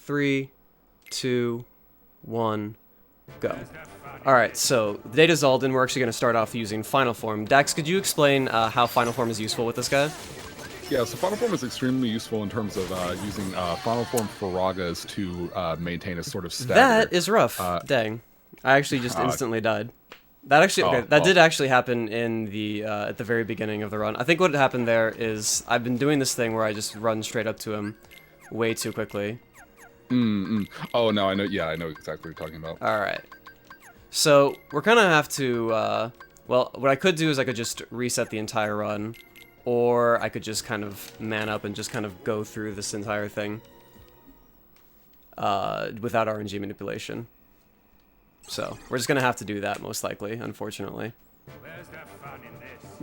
3, 2, 1, go. Alright, so the data Xaldin, we're actually going to start off using Final Form. Dax, could you explain how Final Form is useful with this guy? Yeah, so Final Form is extremely useful in terms of using Final Form Faragas to maintain a sort of stagger. That is rough. Dang. I actually just instantly died. That actually, okay, that did actually happen in the, at the very beginning of the run. I think what happened there is, I've been doing this thing where I just run straight up to him way too quickly. Oh, no, I know, yeah, I know exactly what you're talking about. Alright. So, we're gonna have to, well, what I could do is I could just reset the entire run, or I could just kind of man up and just kind of go through this entire thing, without RNG manipulation. So, we're just gonna have to do that, most likely, unfortunately.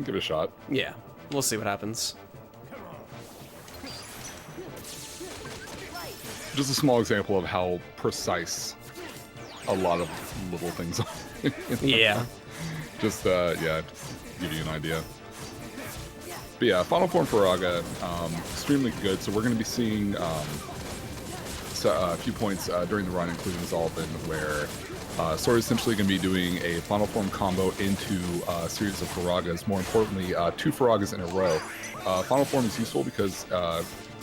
Give it a shot. Yeah, we'll see what happens. Just a small example of how precise a lot of little things are. Yeah. Just, yeah, just give you an idea. But yeah, Final Form Faraga, extremely good. So we're going to be seeing a few points during the run, including Xaldin, where Sword is essentially going to be doing a Final Form combo into a series of Faragas. More importantly, 2 Faragas in a row. Final Form is useful because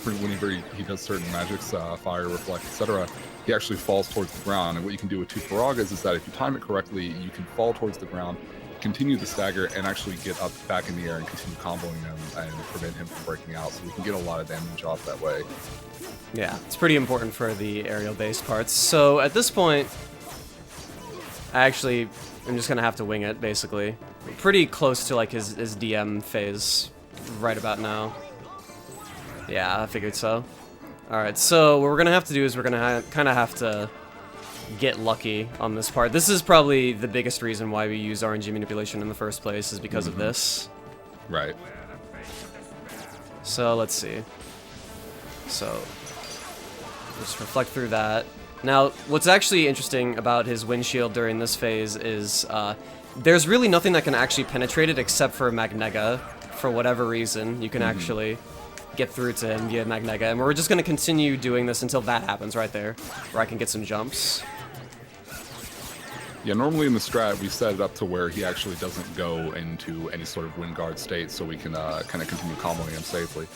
whenever he does certain magics, fire, reflect, etc., he actually falls towards the ground. And what you can do with 2 Faragas is that if you time it correctly, you can fall towards the ground, continue the stagger, and actually get up back in the air and continue comboing him and prevent him from breaking out. So we can get a lot of damage off that way. Yeah, it's pretty important for the aerial-based parts. So at this point, I'm just gonna have to wing it, basically. Pretty close to like his DM phase right about now. Yeah, I figured so. Alright, so what we're gonna have to do is we're gonna kind of have to get lucky on this part. This is probably the biggest reason why we use RNG manipulation in the first place, is because of this. Right. So let's see. So just reflect through that. Now, what's actually interesting about his windshield during this phase is there's really nothing that can actually penetrate it except for Magnega. For whatever reason, you can actually get through to him via Magnega, and we're just going to continue doing this until that happens right there, where I can get some jumps. Yeah, normally in the strat, we set it up to where he actually doesn't go into any sort of wind guard state, so we can kind of continue comboing him safely.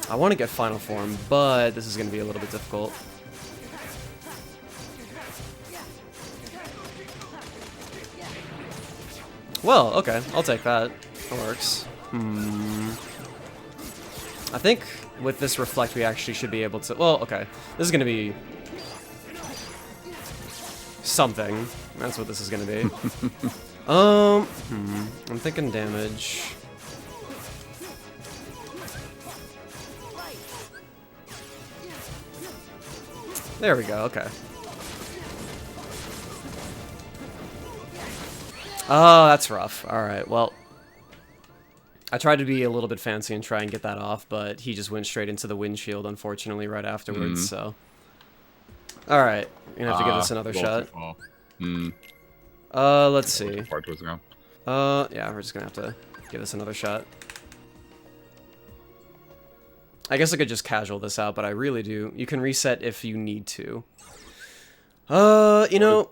I want to get Final Form, but this is going to be a little bit difficult. Well, okay, I'll take that. That works. I think with this Reflect, we actually should be able to... Well, okay. This is going to be... something. That's what this is going to be. I'm thinking damage. There we go, okay. Oh, that's rough. Alright, well. I tried to be a little bit fancy and try and get that off, but he just went straight into the windshield, unfortunately, right afterwards, so. Alright, you're gonna have to give this another shot. Let's see. Yeah, we're just gonna have to give this another shot. I guess I could just casual this out, but I really do. You can reset if you need to. You know...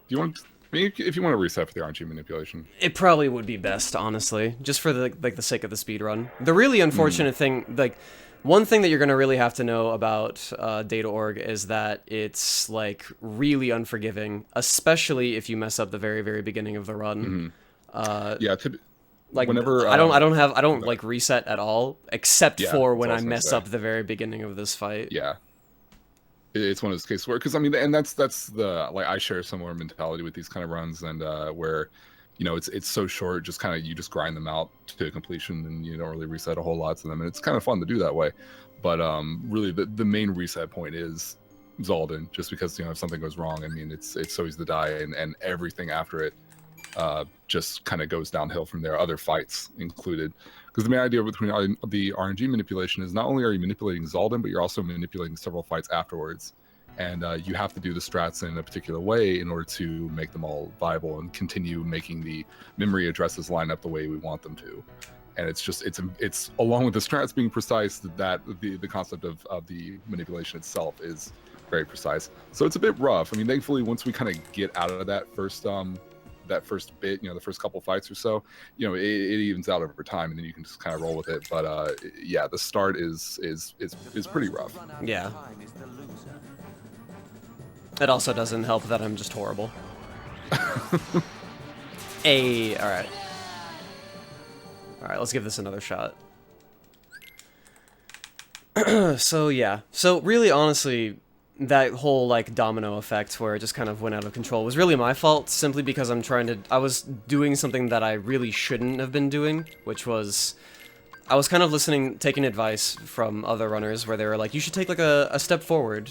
If you want to reset for the RNG manipulation. It probably would be best, honestly. Just for the sake of the speedrun. The really unfortunate thing, like, one thing that you're going to really have to know about Data.org is that it's, like, really unforgiving, especially if you mess up the very, very beginning of the run. Yeah, like, whenever... I don't like, reset at all, except for when I mess up the very beginning of this fight. Yeah. It's one of those cases where, because I mean, and that's the, like, I share a similar mentality with these kind of runs, and where, you know, it's so short, just kind of, you just grind them out to completion, and you don't really reset a whole lot to them, and it's kind of fun to do that way. But really, the main reset point is Xaldin, just because, you know, if something goes wrong, I mean, it's so easy to die, and everything after it just kind of goes downhill from there, other fights included. Because the main idea between the RNG manipulation is not only are you manipulating Xaldin, but you're also manipulating several fights afterwards. And you have to do the strats in a particular way in order to make them all viable and continue making the memory addresses line up the way we want them to. And it's along with the strats being precise, that the concept of the manipulation itself is very precise. So it's a bit rough. I mean, thankfully, once we kind of get out of that first bit, the first couple fights or so, it evens out over time, and then you can just kind of roll with it. But yeah, the start is pretty rough. Yeah. It also doesn't help that I'm just horrible. Alright. Alright, let's give this another shot. So, yeah. So, really, honestly, that whole, like, domino effect where it just kind of went out of control was really my fault, simply because I was doing something that I really shouldn't have been doing, which was... I was kind of taking advice from other runners where they were like, you should take like a step forward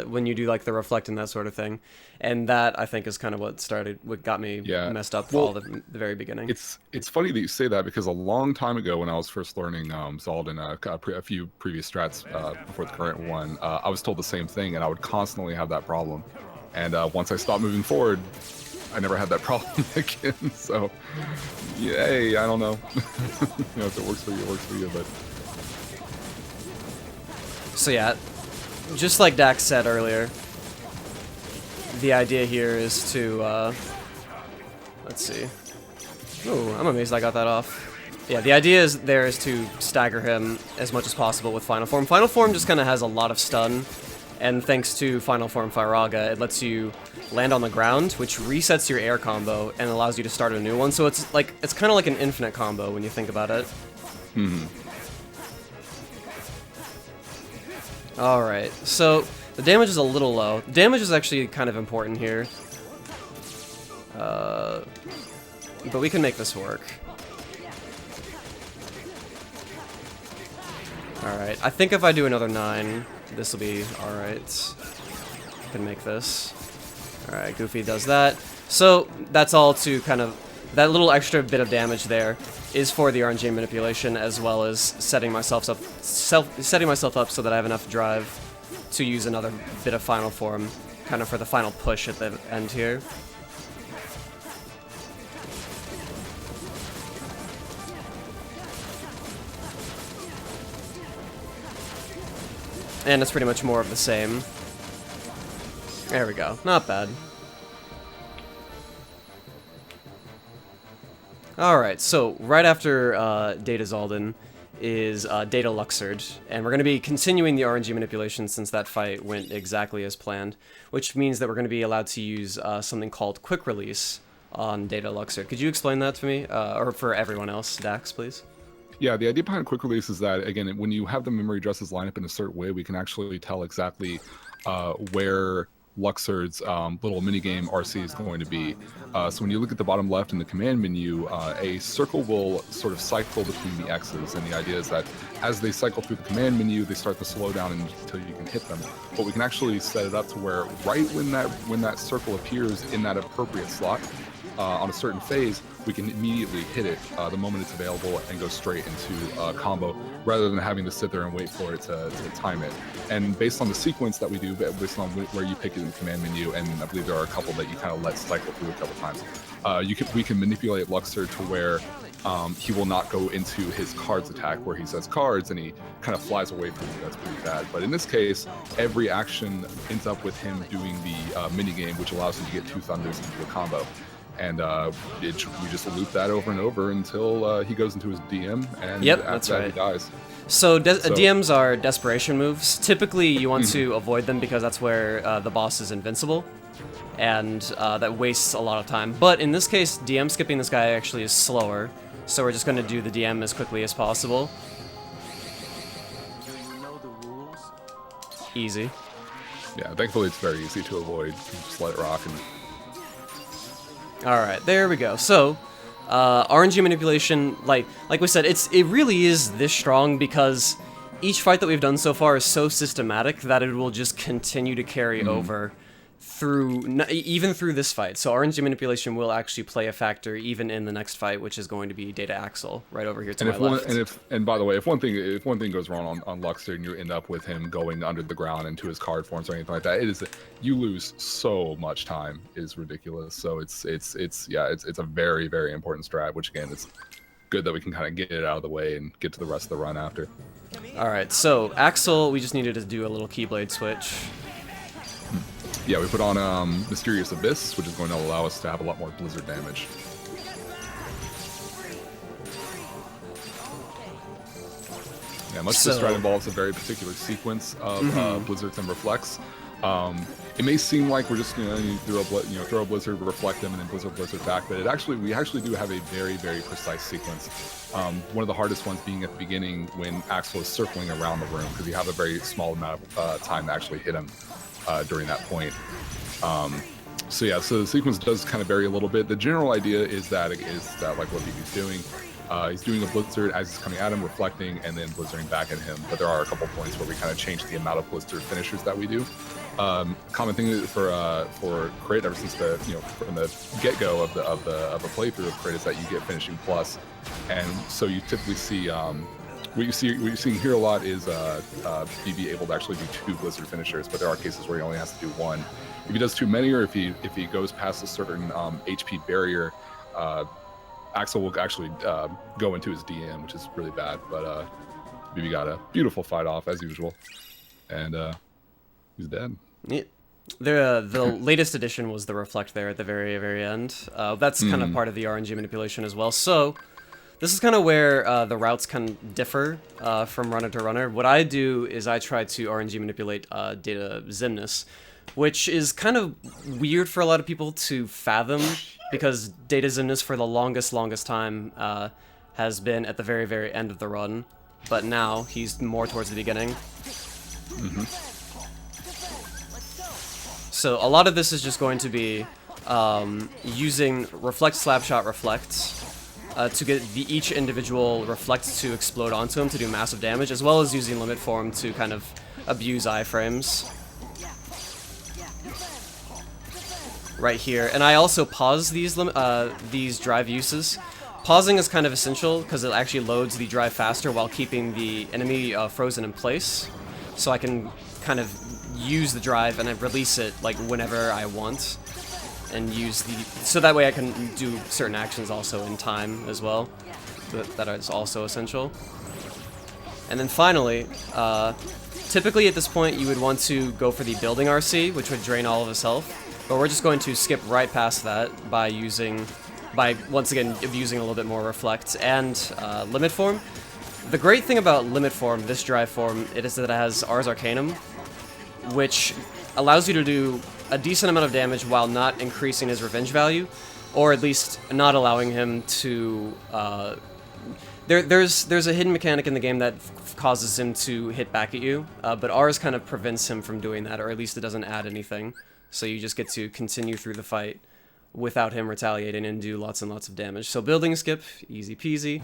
when you do like the reflect and that sort of thing. And that, I think, is kind of what got me messed up all the very beginning. It's funny that you say that, because a long time ago when I was first learning Xaldin, a few previous strats before the current one, I was told the same thing, and I would constantly have that problem. And once I stopped moving forward, I never had that problem again. So, yay, I don't know. If it works for you, it works for you, but... So yeah, just like Dax said earlier, the idea here is to, let's see. Ooh, I'm amazed I got that off. Yeah, the idea is to stagger him as much as possible with Final Form. Final Form just kind of has a lot of stun, and thanks to Final Form Firaga, it lets you land on the ground, which resets your air combo and allows you to start a new one. So it's kind of like an infinite combo when you think about it. Alright, so the damage is a little low. Damage is actually kind of important here. But we can make this work. Alright, I think if I do another 9, this will be alright. I can make this. Alright, Goofy does that. So, that's all to kind of... That little extra bit of damage there is for the RNG manipulation, as well as setting myself up so that I have enough drive to use another bit of Final Form, kind of for the final push at the end here. And it's pretty much more of the same. There we go. Not bad. Alright, so right after Data Xaldin is Data Luxord, and we're going to be continuing the RNG manipulation since that fight went exactly as planned, which means that we're going to be allowed to use something called Quick Release on Data Luxord. Could you explain that to me? Or for everyone else, Dax, please? Yeah, the idea behind Quick Release is that, again, when you have the memory addresses line up in a certain way, we can actually tell exactly where Luxord's little minigame RC is going to be. So when you look at the bottom left in the command menu, a circle will sort of cycle between the X's, and the idea is that as they cycle through the command menu, they start to slow down until you can hit them. But we can actually set it up to where right when that circle appears in that appropriate slot, on a certain phase, we can immediately hit it the moment it's available and go straight into a combo, rather than having to sit there and wait for it to time it. And based on the sequence that we do, based on where you pick it in the command menu, and I believe there are a couple that you kind of let cycle through a couple times, we can manipulate Luxord to where he will not go into his cards attack, where he says cards and he kind of flies away from you. That's pretty bad. But in this case, every action ends up with him doing the minigame, which allows him to get 2 thunders into a combo. And we just loop that over and over until he goes into his DM, and after that he dies. So DMs are desperation moves. Typically, you want to avoid them because that's where the boss is invincible, and that wastes a lot of time. But in this case, DM skipping this guy actually is slower, so we're just going to do the DM as quickly as possible. Easy. Yeah, thankfully it's very easy to avoid. You just let it rock and... Alright, there we go. So, RNG manipulation, like we said, it really is this strong because each fight that we've done so far is so systematic that it will just continue to carry over through, even through this fight. So RNG manipulation will actually play a factor even in the next fight, which is going to be Data Axel, right over here to my left. And by the way, if one thing goes wrong on Luxord and you end up with him going under the ground into his card forms or anything like that, you lose so much time. It is ridiculous. So it's a very, very important strat, which again good that we can kind of get it out of the way and get to the rest of the run after. Alright, so Axel, we just needed to do a little Keyblade switch. Yeah, we put on Mysterious Abyss, which is going to allow us to have a lot more Blizzard damage. Yeah, much of this strat involves a very particular sequence of Blizzards and Reflects. It may seem like we're just you throw a Blizzard, reflect them, and then Blizzard back, but we actually do have a very, very precise sequence. One of the hardest ones being at the beginning when Axel is circling around the room, because you have a very small amount of time to actually hit him during that point. So yeah, so the sequence does kind of vary a little bit. The general idea is that like what BB's doing. He's doing a Blizzard as he's coming at him, reflecting, and then Blizzarding back at him. But there are a couple points where we kind of change the amount of Blizzard finishers that we do. Common thing for Crit ever since from the get-go of the playthrough of Crit is that you get finishing plus, and so you typically see what you see here a lot is BB able to actually do 2 Blizzard finishers, but there are cases where he only has to do 1. If he does too many, or if he goes past a certain HP barrier, Axel will actually go into his DM, which is really bad. But BB got a beautiful fight off as usual, and he's dead. Yeah. The latest addition was the Reflect there at the very, very end. That's kind of part of the RNG manipulation as well. So this is kind of where the routes can differ from runner to runner. What I do is I try to RNG manipulate data Xemnas, which is kind of weird for a lot of people to fathom, because data Xemnas for the longest time has been at the very, very end of the run, but now he's more towards the beginning. So a lot of this is just going to be using Reflect, Slapshot, Reflect to get each individual Reflect to explode onto him to do massive damage, as well as using Limit Form to kind of abuse iframes. Right here, and I also pause these drive uses. Pausing is kind of essential because it actually loads the drive faster while keeping the enemy frozen in place, so I can kind of use the drive and I release it like whenever I want, and so that way I can do certain actions also in time as well. That is also essential. And then finally, typically at this point you would want to go for the building RC, which would drain all of his health. But we're just going to skip right past that by once again abusing a little bit more Reflect and Limit Form. The great thing about Limit Form, this drive form, is that it has Ars Arcanum, which allows you to do a decent amount of damage while not increasing his revenge value, or at least not allowing him to... There's a hidden mechanic in the game that causes him to hit back at you, but Ars kind of prevents him from doing that, or at least it doesn't add anything. So you just get to continue through the fight without him retaliating and do lots and lots of damage. So building skip, easy peasy.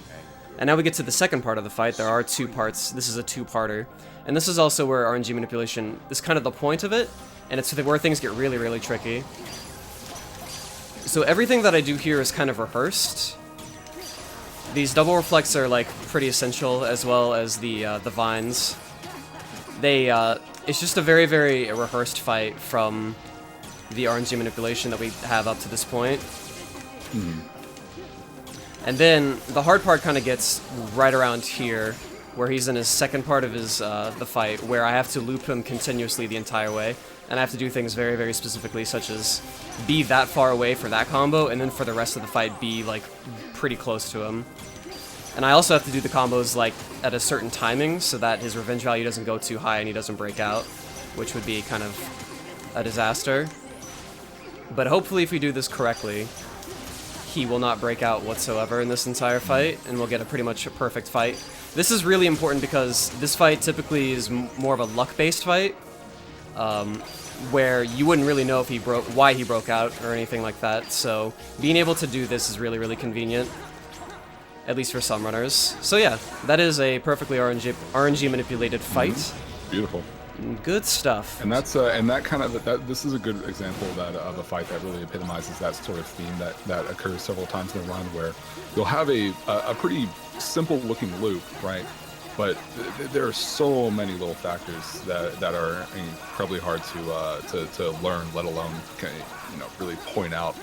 And now we get to the second part of the fight. There are 2 parts. This is a 2-parter. And this is also where RNG manipulation is kind of the point of it, and it's where things get really, really tricky. So everything that I do here is kind of rehearsed. These double reflects are like pretty essential, as well as the vines. It's just a very, very rehearsed fight from the RNG manipulation that we have up to this point. And then the hard part kind of gets right around here, where he's in his second part of his the fight, where I have to loop him continuously the entire way, and I have to do things very, very specifically, such as be that far away for that combo, and then for the rest of the fight be like pretty close to him. And I also have to do the combos like at a certain timing so that his revenge value doesn't go too high and he doesn't break out, which would be kind of a disaster. But hopefully if we do this correctly, he will not break out whatsoever in this entire fight, and we'll get a pretty much a perfect fight. This is really important because this fight typically is more of a luck-based fight, where you wouldn't really know if why he broke out or anything like that. So being able to do this is really, really convenient, at least for some runners. So yeah, that is a perfectly RNG manipulated fight. Beautiful. Good stuff. And that's this is a good example of a fight that really epitomizes that sort of theme that occurs several times in the run, where you'll have a pretty simple looking loop, right? But there are so many little factors that are incredibly hard to learn, let alone really point out.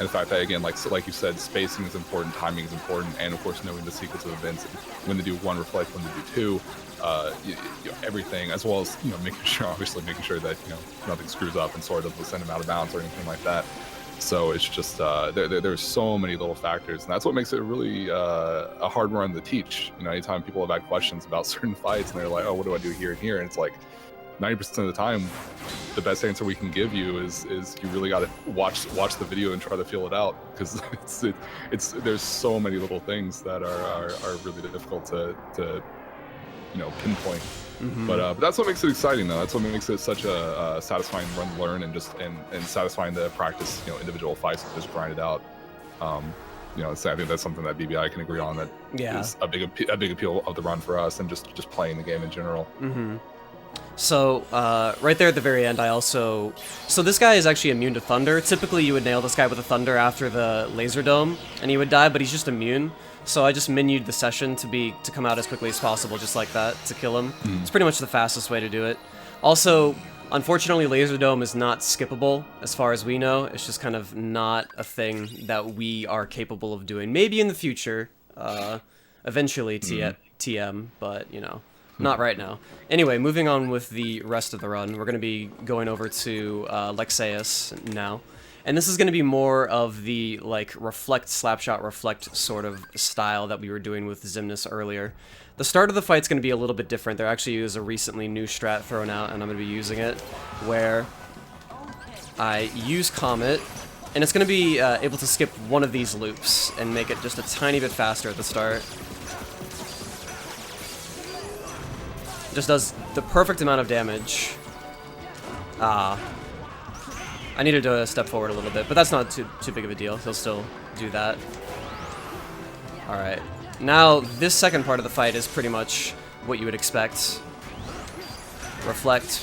And the fact that, again, like you said, spacing is important, timing is important, and of course knowing the sequence of events, when to do one reflect, when to do two, everything, as well as making sure that nothing screws up and sort of will send him out of bounds or anything like that. So it's just there's so many little factors, and that's what makes it really a hard run to teach. Anytime people have had questions about certain fights and they're like, oh, what do I do here and here, and it's like 90% of the time, the best answer we can give you is you really got to watch the video and try to feel it out, because there's so many little things that are really difficult to pinpoint. Mm-hmm. But that's what makes it exciting, though. That's what makes it such a satisfying run to learn, and satisfying to practice individual fights and just grind it out. I think that's something that BBI can agree on, that is a big appeal of the run for us, and just playing the game in general. Mm-hmm. So, right there at the very end, so this guy is actually immune to Thunder. Typically, you would nail this guy with a Thunder after the Laser Dome, and he would die, but he's just immune. So I just menued the session to come out as quickly as possible, just like that, to kill him. It's pretty much the fastest way to do it. Also, unfortunately, Laser Dome is not skippable, as far as we know. It's just kind of not a thing that we are capable of doing. Maybe in the future, eventually TM, but, not right now. Anyway, moving on with the rest of the run, we're going to be going over to Lexaeus now. And this is going to be more of the, reflect, slapshot, reflect sort of style that we were doing with Xemnas earlier. The start of the fight's going to be a little bit different. There actually is a recently new strat thrown out, and I'm going to be using it, where I use Comet, and it's going to be able to skip one of these loops and make it just a tiny bit faster at the start. Just does the perfect amount of damage. I needed to step forward a little bit, but that's not too big of a deal. He'll still do that. Alright. Now, this second part of the fight is pretty much what you would expect. Reflect.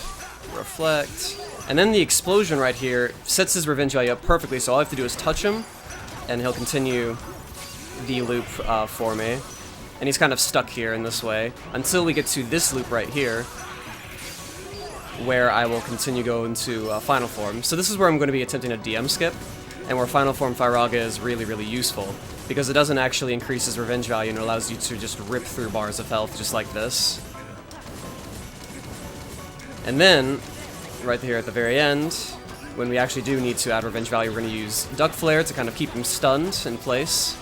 Reflect. And then the explosion right here sets his revenge value up perfectly, so all I have to do is touch him, and he'll continue the loop for me. And he's kind of stuck here in this way until we get to this loop right here, where I will continue going to Final Form. So this is where I'm going to be attempting a DM skip, and where Final Form Firaga is really, really useful, because it doesn't actually increase his revenge value, and it allows you to just rip through bars of health just like this. And then, right here at the very end, when we actually do need to add revenge value, we're going to use Duck Flare to kind of keep him stunned in place,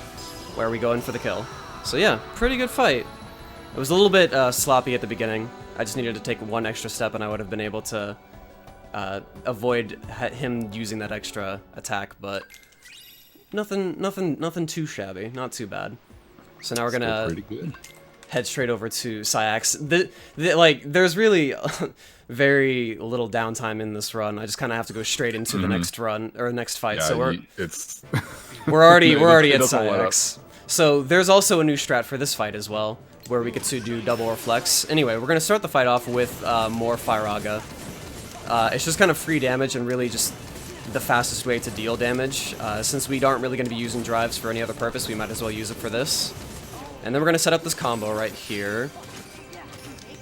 where we go in for the kill. So yeah, pretty good fight. It was a little bit sloppy at the beginning. I just needed to take one extra step, and I would have been able to avoid him using that extra attack. But nothing too shabby, not too bad. So now we're gonna head straight over to Saix. There's really very little downtime in this run. I just kind of have to go straight into the next run or next fight. Yeah, so we're already at Saix. So there's also a new strat for this fight as well, where we get to do double reflex. Anyway, we're going to start the fight off with more Firaga. It's just kind of free damage and really just the fastest way to deal damage. Since we aren't really going to be using drives for any other purpose, we might as well use it for this. And then we're going to set up this combo right here,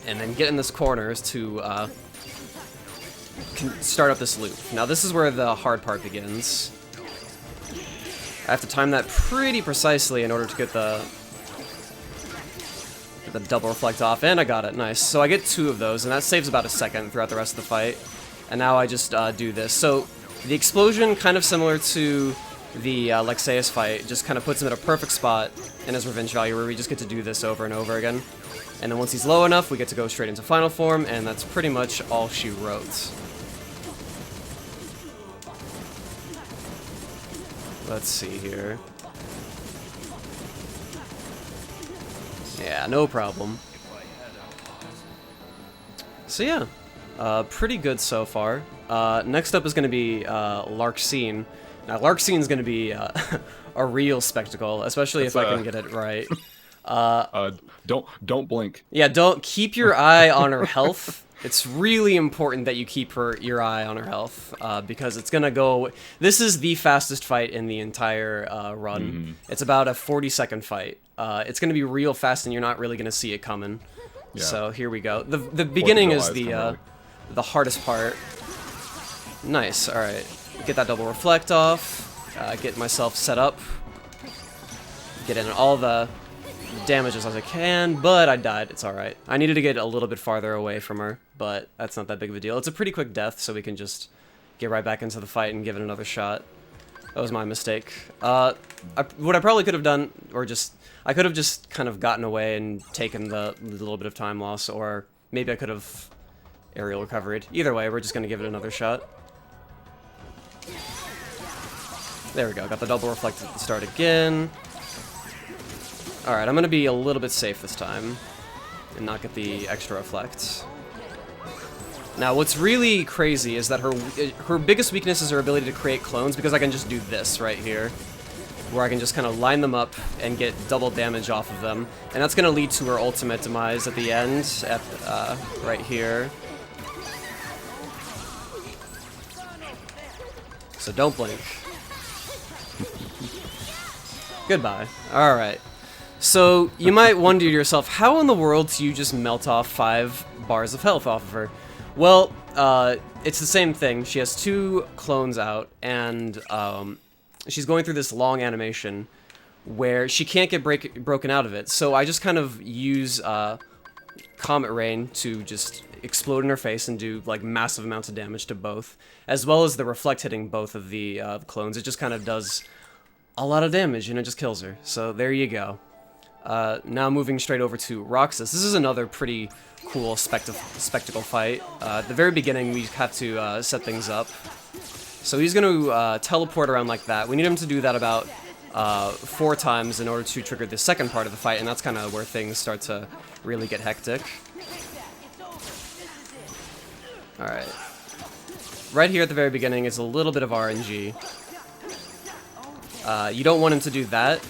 and then get in this corners to start up this loop. Now this is where the hard part begins. I have to time that pretty precisely in order to get the double reflect off, and I got it, nice. So I get 2 of those, and that saves about a second throughout the rest of the fight. And now I just do this. So the explosion, kind of similar to the Lexaeus fight, just kind of puts him at a perfect spot in his revenge value, where we just get to do this over and over again. And then once he's low enough, we get to go straight into Final Form, and that's pretty much all she wrote. Let's see here. Yeah, no problem. So yeah, pretty good so far. Next up is going to be Larxene. Now Larxene's going to be a real spectacle, especially if I can get it right. Don't blink. Yeah, don't keep your eye on her health. It's really important that you keep your eye on her health, because it's gonna go. This is the fastest fight in the entire run. It's about a 40-second fight. It's gonna be real fast, and you're not really gonna see it coming. Yeah. So here we go. The beginning is the hardest part. Nice. All right, get that double reflect off. get myself set up, get in all the damages as I can, but I died. It's alright. I needed to get a little bit farther away from her, but that's not that big of a deal. It's a pretty quick death, so we can just get right back into the fight and give it another shot. That was my mistake. What I probably could have done, or I could have just kind of gotten away and taken the little bit of time loss, or maybe I could have aerial recovered. Either way, we're just going to give it another shot. There we go, got the double reflect at the start again. Alright, I'm going to be a little bit safe this time and not get the extra reflect. Now, what's really crazy is that her biggest weakness is her ability to create clones, because I can just do this right here, where I can just kind of line them up and get double damage off of them. And that's going to lead to her ultimate demise at the end, at right here. So don't blink. Goodbye. Alright. So, you might wonder to yourself, how in the world do you just melt off 5 bars of health off of her? Well, it's the same thing. She has 2 clones out, and she's going through this long animation where she can't get broken out of it. So I just kind of use Comet Rain to just explode in her face and do like massive amounts of damage to both, as well as the reflect hitting both of the clones. It just kind of does a lot of damage, and it just kills her. So there you go. Now moving straight over to Roxas. This is another pretty cool spectacle fight. At the very beginning, we have to set things up. So he's going to teleport around like that. We need him to do that about 4 times in order to trigger the second part of the fight, and that's kind of where things start to really get hectic. Alright. Right here at the very beginning is a little bit of RNG. You don't want him to do that.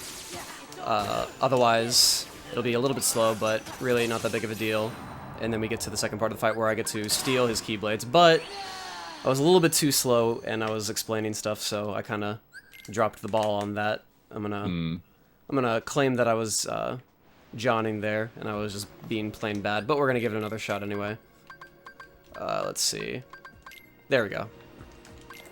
Otherwise, it'll be a little bit slow, but really not that big of a deal. And then we get to the second part of the fight where I get to steal his Keyblades, but I was a little bit too slow and I was explaining stuff, so I kind of dropped the ball on that. I'm gonna claim that I was Johnning there and I was just being plain bad, but we're gonna give it another shot anyway. Let's see. There we go.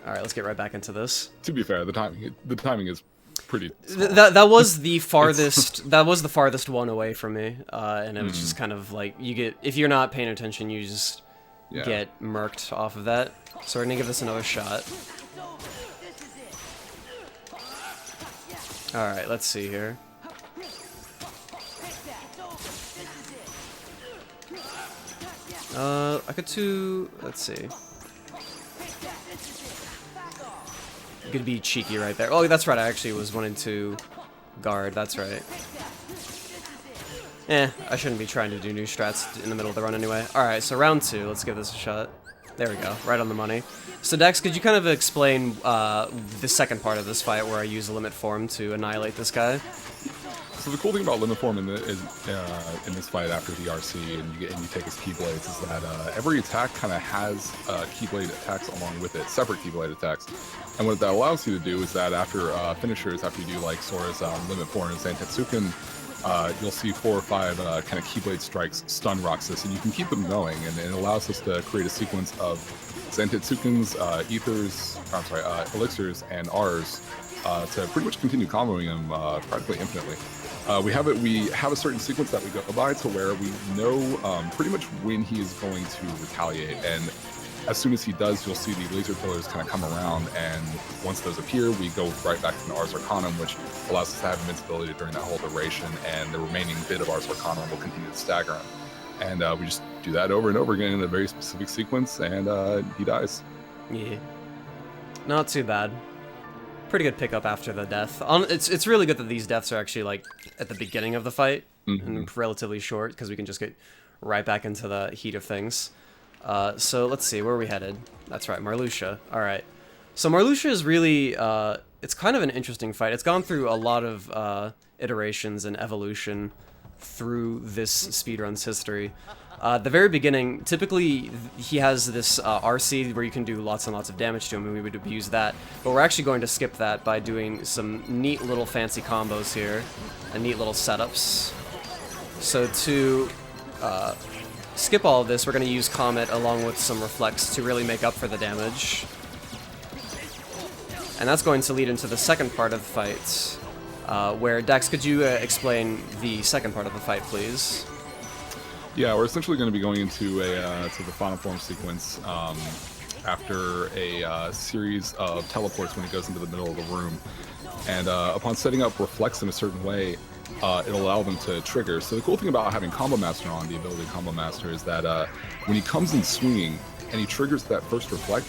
All right, let's get right back into this. To be fair, the timing is pretty that was the farthest that was the farthest one away from me, and it was just kind of like, you get, if you're not paying attention, you just get murked off of that. So we're gonna give this another shot. All right, let's see here. I could let's see. Could be cheeky right there. Oh, that's right, I actually was wanting to guard, that's right. I shouldn't be trying to do new strats in the middle of the run anyway. Alright, so round 2, let's give this a shot. There we go, right on the money. So Dex, could you kind of explain the second part of this fight where I use a limit form to annihilate this guy? So the cool thing about limit form in this fight after the RC and you take his Keyblades is that every attack kind of has Keyblade attacks along with it, separate Keyblade attacks. And what that allows you to do is that after finishers, after you do like Sora's limit form and Zantetsuken, you'll see 4 or 5 kind of Keyblade strikes stun Roxas, and you can keep them going, and it allows us to create a sequence of Zantetsuken's, elixirs, and R's to pretty much continue comboing them practically infinitely. We have a certain sequence that we go by to where we know pretty much when he is going to retaliate, and as soon as he does, you'll see the laser pillars kind of come around, and once those appear, we go right back to the Ars Arcanum, which allows us to have invincibility during that whole duration, and the remaining bit of Ars Arcanum will continue to stagger him. And we just do that over and over again in a very specific sequence, and he dies. Yeah. Not too bad. Pretty good pickup after the death. It's really good that these deaths are actually like at the beginning of the fight, and relatively short, because we can just get right back into the heat of things. So let's see, where are we headed? That's right, Marluxia. Alright. So Marluxia is really, it's kind of an interesting fight. It's gone through a lot of iterations and evolution through this speedrun's history. The very beginning, typically he has this RC where you can do lots and lots of damage to him, and we would abuse that. But we're actually going to skip that by doing some neat little fancy combos here, and neat little setups. So to skip all of this, we're going to use Comet along with some Reflects to really make up for the damage. and that's going to lead into the second part of the fight, where, Dax, could you explain the second part of the fight, please? Yeah, we're essentially going to be going into to the final form sequence after a series of teleports when he goes into the middle of the room. And upon setting up Reflex in a certain way, it'll allow them to trigger. So the cool thing about having Combo Master on, the ability Combo Master, is that when he comes in swinging and he triggers that first Reflect,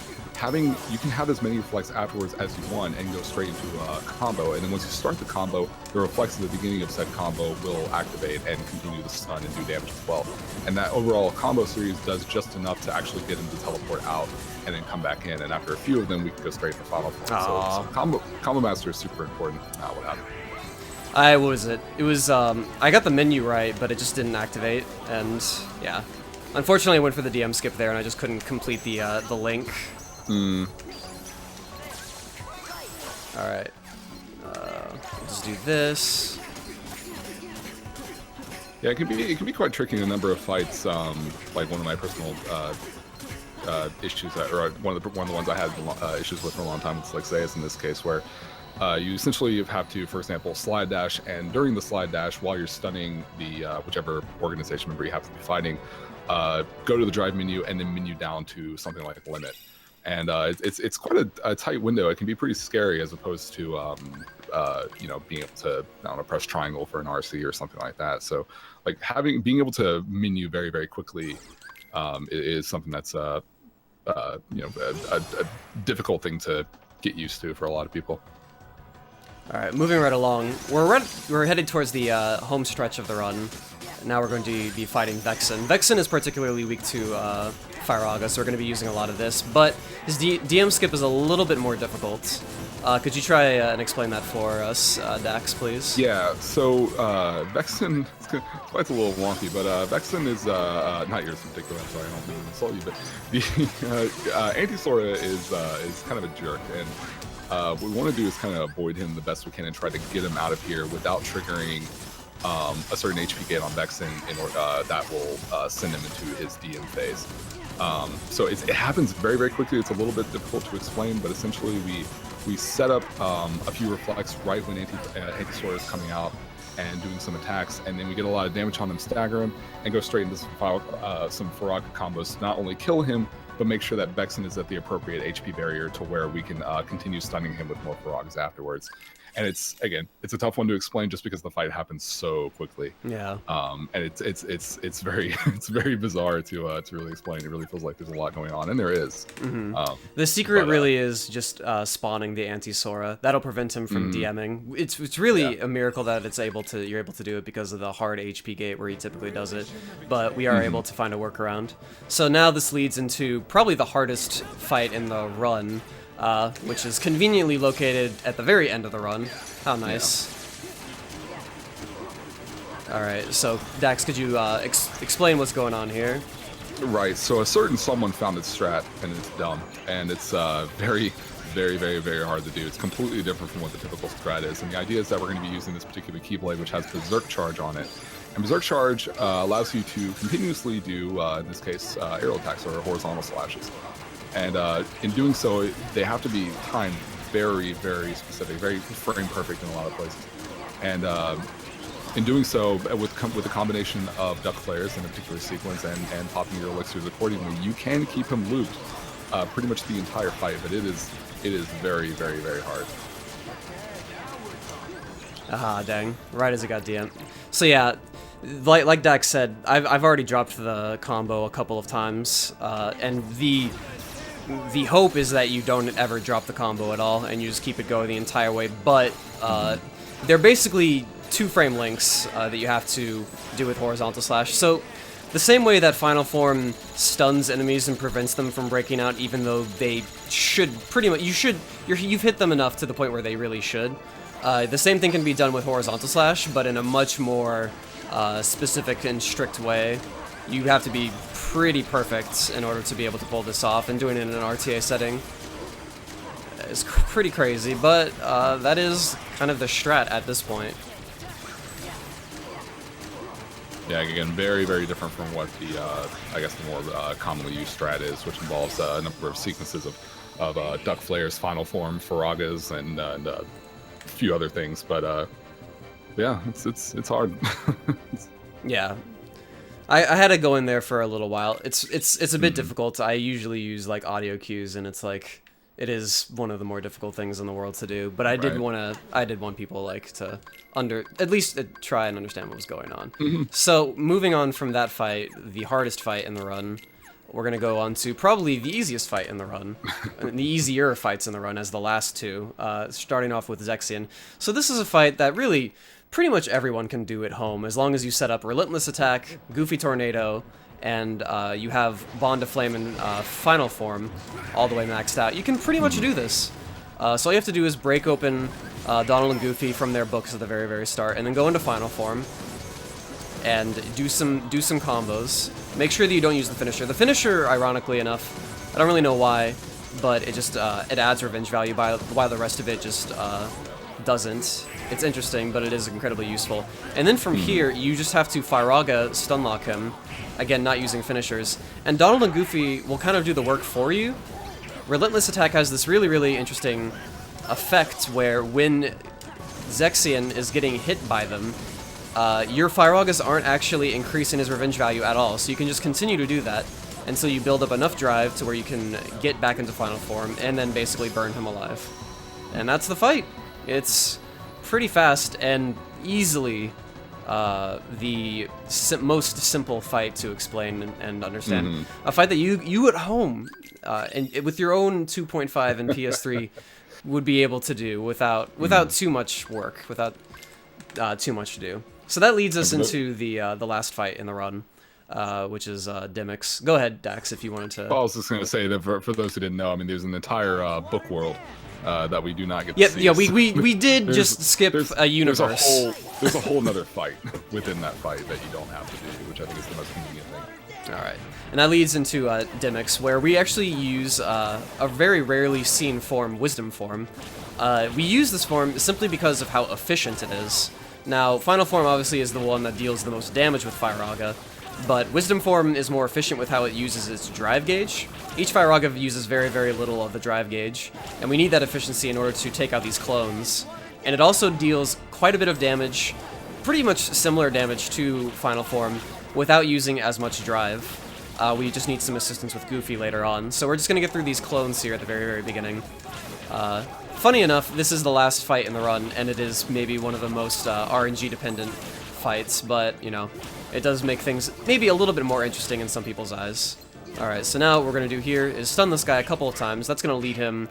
you can have as many Reflects afterwards as you want and go straight into a combo. And then once you start the combo, the Reflects at the beginning of said combo will activate and continue to stun and do damage as well. And that overall combo series does just enough to actually get him to teleport out and then come back in. And after a few of them, we can go straight for final form. So combo Master is super important. What happened? What was it? It was, I got the menu right, but it just didn't activate, and yeah. Unfortunately, I went for the DM skip there, and I just couldn't complete the link. Alright. We'll just do this. Yeah, it can be quite tricky in a number of fights. Like one of my personal issues, or one of the ones I had issues with for a long time, it's like Lexaeus in this case, where you essentially have to, for example, slide dash, and during the slide dash, while you're stunning the whichever organization member you have to be fighting, go to the drive menu and then menu down to something like limit. And it's quite a tight window. It can be pretty scary as opposed to being able to, I don't know, press triangle for an RC or something like that. So like being able to menu very, very quickly is something that's a difficult thing to get used to for a lot of people. All right, moving right along. We're headed towards the home stretch of the run. Now we're going to be fighting Vexen. Vexen is particularly weak to Firaga, so we're going to be using a lot of this, but his DM skip is a little bit more difficult. Could you try and explain that for us, Dax, please? Yeah, so Vexen, it's a little wonky, but Vexen is, not yours in particular, I'm sorry, I don't mean to insult you, but the Anti-Sora is kind of a jerk, and what we want to do is kind of avoid him the best we can and try to get him out of here without triggering a certain HP gate on Vexen in order that will send him into his DM phase. So it happens very, very quickly. It's a little bit difficult to explain, but essentially we set up a few reflects right when Anti-Sora is coming out and doing some attacks, and then we get a lot of damage on him, stagger him, and go straight into some Firaga combos to not only kill him, but make sure that Vexen is at the appropriate HP barrier to where we can continue stunning him with more Firagas afterwards. And it's a tough one to explain just because the fight happens so quickly. Yeah. And it's very bizarre to really explain. It really feels like there's a lot going on, and there is. Mm-hmm. The secret really is just spawning the Anti-Sora. That'll prevent him from DMing. It's really a miracle that you're able to do it because of the hard HP gate where he typically does it. But we are able to find a workaround. So now this leads into probably the hardest fight in the run. Which is conveniently located at the very end of the run. How nice. Yeah. Alright, so Dax, could you explain what's going on here? Right, so a certain someone found its strat, and it's dumb. And it's very, very, very, very hard to do. It's completely different from what the typical strat is. And the idea is that we're going to be using this particular Keyblade, which has Berserk Charge on it. And Berserk Charge allows you to continuously do, in this case, aerial attacks or horizontal slashes. And in doing so, they have to be timed very, very specific, very frame perfect in a lot of places. And in doing so, with a combination of duck flares in a particular sequence and popping your elixirs accordingly, you can keep him looped pretty much the entire fight. But it is very, very, very hard. Ah, dang! Right as it got DM. So yeah. Like Dax said, I've already dropped the combo a couple of times, and the hope is that you don't ever drop the combo at all, and you just keep it going the entire way, but they're basically 2-frame links that you have to do with horizontal slash. So the same way that Final Form stuns enemies and prevents them from breaking out, even though they should pretty much, you've hit them enough to the point where they really should. The same thing can be done with horizontal slash, but in a much more specific and strict way. You have to be pretty perfect in order to be able to pull this off, and doing it in an RTA setting is pretty crazy, but that is kind of the strat at this point. Yeah, again, very, very different from what the, I guess, the more commonly used strat is, which involves a number of sequences of Duck Flare's final form, Faraga's, and a few other things. But yeah, it's hard. Yeah. I had to go in there for a little while. It's a bit difficult. I usually use like audio cues, and it's like it is one of the more difficult things in the world to do. But I did want people like to at least try and understand what was going on. So moving on from that fight, the hardest fight in the run, we're gonna go on to probably the easiest fight in the run, the easier fights in the run as the last two. Starting off with Zexion. So this is a fight that really pretty much everyone can do at home, as long as you set up Relentless Attack, Goofy Tornado, and you have Bond of Flame and Final Form all the way maxed out. You can pretty much do this. So all you have to do is break open Donald and Goofy from their books at the very, very start, and then go into Final Form, and do some combos. Make sure that you don't use the finisher. The finisher, ironically enough, I don't really know why, but it just it adds revenge value while the rest of it just doesn't. It's interesting, but it is incredibly useful. And then from here, you just have to Firaga stunlock him, again, not using finishers. And Donald and Goofy will kind of do the work for you. Relentless Attack has this really, really interesting effect where when Zexion is getting hit by them, your Firagas aren't actually increasing his revenge value at all, so you can just continue to do that until you build up enough drive to where you can get back into Final Form and then basically burn him alive. And that's the fight. It's pretty fast and easily the most simple fight to explain and understand. A fight that you at home and with your own 2.5 and PS3 would be able to do without too much work, without too much to do. So that leads us into the last fight in the run, which is Demyx. Go ahead, Dax, if you wanted to. Well, I was just going to say that for those who didn't know, I mean, there's an entire book world that we do not get to see. Yeah, we did just skip a universe. There's a whole nother fight within that fight that you don't have to do, which I think is the most convenient thing. Alright. And that leads into Demyx, where we actually use a very rarely seen form, Wisdom Form. We use this form simply because of how efficient it is. Now, Final Form obviously is the one that deals the most damage with Firaga, but Wisdom Form is more efficient with how it uses its drive gauge. Each Firaga uses very, very little of the drive gauge, and we need that efficiency in order to take out these clones. And it also deals quite a bit of damage, pretty much similar damage to Final Form, without using as much drive. We just need some assistance with Goofy later on, so we're just going to get through these clones here at the very, very beginning. Funny enough, this is the last fight in the run, and it is maybe one of the most RNG-dependent fights, but, you know, it does make things maybe a little bit more interesting in some people's eyes. Alright, so now what we're going to do here is stun this guy a couple of times. That's going to lead him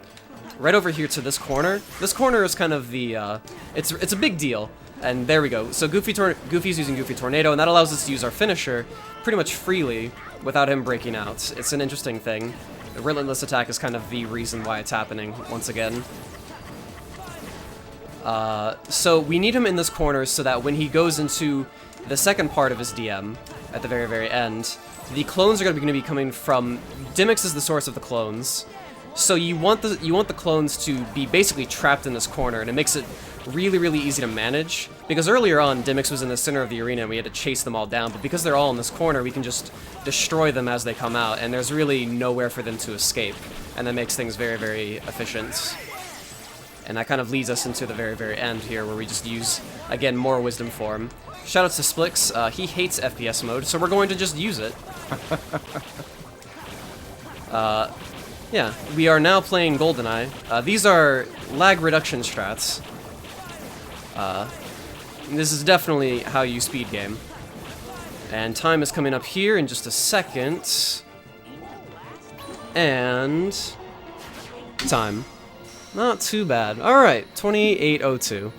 right over here to this corner. This corner is kind of the, it's a big deal, and there we go. So Goofy's using Goofy Tornado, and that allows us to use our finisher pretty much freely without him breaking out. It's an interesting thing. The Relentless Attack is kind of the reason why it's happening, once again. So we need him in this corner so that when he goes into the second part of his DM, at the very, very end, the clones are going to be coming from... Demyx is the source of the clones, so you want the clones to be basically trapped in this corner, and it makes it really, really easy to manage, because earlier on, Demyx was in the center of the arena and we had to chase them all down, but because they're all in this corner, we can just destroy them as they come out, and there's really nowhere for them to escape, and that makes things very, very efficient. And that kind of leads us into the very, very end here, where we just use, again, more Wisdom Form. Shoutouts to Splix. He hates FPS mode, so we're going to just use it. Yeah, we are now playing GoldenEye. These are lag reduction strats. This is definitely how you speed game. And time is coming up here in just a second. And... time. Not too bad. Alright, 2802.